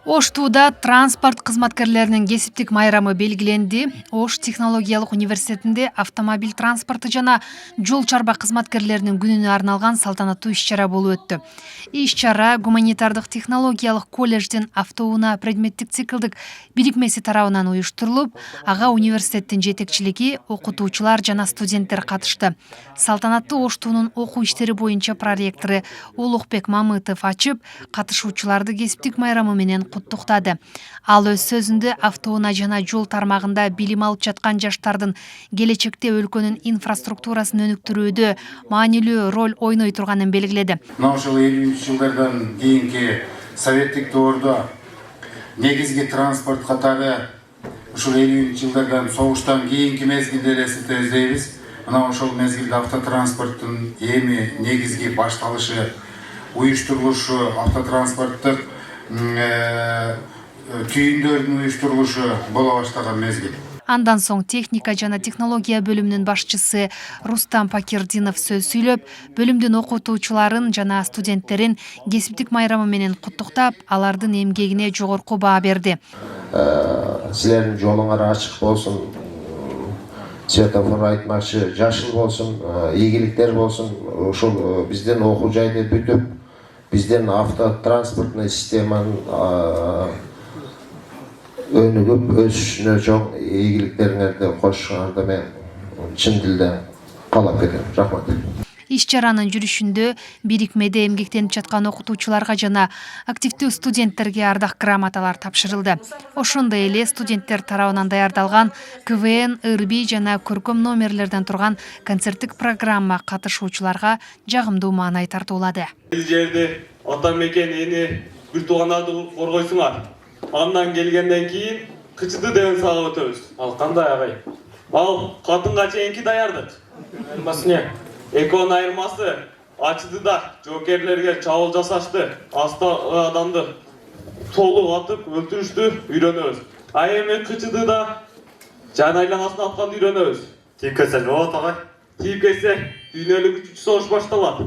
Оштуда транспорт кызматкерлеринин кесиптик майрамы белгиленди. Ош технологиялык университетинде автомобиль транспорту жана жол чарба кызматкерлеринин күнүнө арналган салтанаттуу иш-чара болуп өттү. Иш-чара гуманитардык технологиялык колледждин автоунаа предметтик циклдик бирикмеси тарабынан уюштурулуп, ага университеттин жетекчилиги, окутуучулар жана студенттер катышты. Салтанаттуу Оштунун окуу иштери боюнча проректору Улукбек Мамытов ачып, катышуучуларды кесиптик майрамы менен куттуктады. Ал өз сөзүндө автоунаа жана жол тармагында билим алып жаткан жаштардын келечекте өлкөнүн инфраструктурасын өнүктүрүүдө маанилүү роль ойной турганын белгиледи. Мына ушул 50 жылдардан кийинки советтик доордо негизги транспорт катары ушул 50 жылдардан согуштан кийинки мезгилде элестете издейбиз. Мына ошол мезгилде автотранспорттун эми негизги башталышы, уюштурулушу, автотранспорттук түйүндөрдүн уюштурулушу боло баштаган мезгил. Андан соң техника жана технология бөлүмүнүн башчысы Рустам Пакирдинов сөз сүйлөп, бөлүмдүн окутуучуларын жана студенттерин кесиптик майрамы менен куттуктап, алардын эмгегине жогорку баа берди. Силердин жолуңар ачык болсун, светофор айтмакчы, жашыл болсун, ийгиликтер болсун. Ошол биздин окуу жайды бүтүп, биздин автотранспортный системанын өнүгүп өсүшүнө чоң ийгиликтериңерди кошушуңарды мен чын дилден каалап кетем. Рахмат. Иш-чаранын жүрүшүндө бирикмеде эмгектенип жаткан окутуучуларга жана активдүү студенттерге ардак грамоталар тапшырылды. Ошондой эле студенттер тарабынан даярдалган КВН, ырби жана көркөм номерлерден турган концерттик программа катышуучуларга жагымдуу маанай тартуулады. Бул жерде ата мекен эни бир туугандарды коргойсуңар. Андан келгенден кийин кычыды деген сага өтөбүз. Ал кандай агай? Ал катынга чейинки даярдык. Айырмасы экөөнүн айырмасы ачыдыда жоокерлерге чабуул жасашты, аста адамды толук атып өлтүрүштү үйрөнөбүз. А эми кычыдыда жан айланасына атканды үйрөнөбүз. Тип кетсе болот агай. Тип кетсе дүйнөлүк 3 согуш башталат.